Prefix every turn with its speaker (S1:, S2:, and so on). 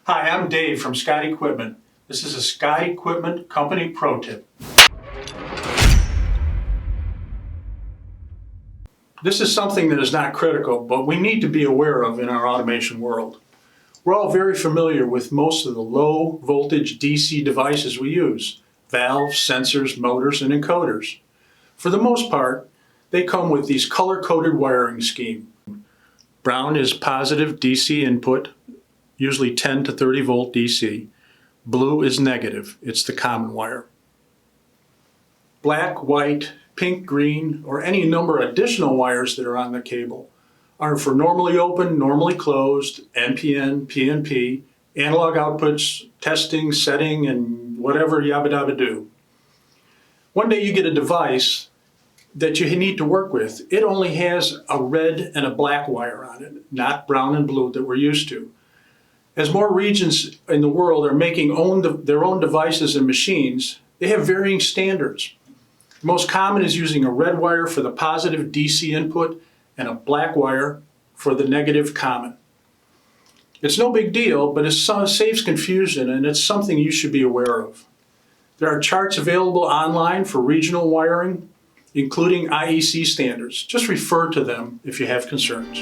S1: Hi, I'm Dave from Scott Equipment. This is a Scott Equipment Company Pro Tip. This is something that is not critical, but we need to be aware of in our automation world. We're all very familiar with most of the low voltage DC devices we use: valves, sensors, motors, and encoders. For the most part, they come with these color-coded wiring scheme. Brown is positive DC input, usually 10 to 30 volt DC. Blue is negative, it's the common wire. Black, white, pink, green, or any number of additional wires that are on the cable are for normally open, normally closed, NPN, PNP, analog outputs, testing, setting, and whatever yabba dabba do. One day you get a device that you need to work with. It only has a red and a black wire on it, not brown and blue that we're used to. As more regions in the world are making their own devices and machines, they have varying standards. The most common is using a red wire for the positive DC input and a black wire for the negative common. It's no big deal, but it saves confusion, and it's something you should be aware of. There are charts available online for regional wiring, including IEC standards. Just refer to them if you have concerns.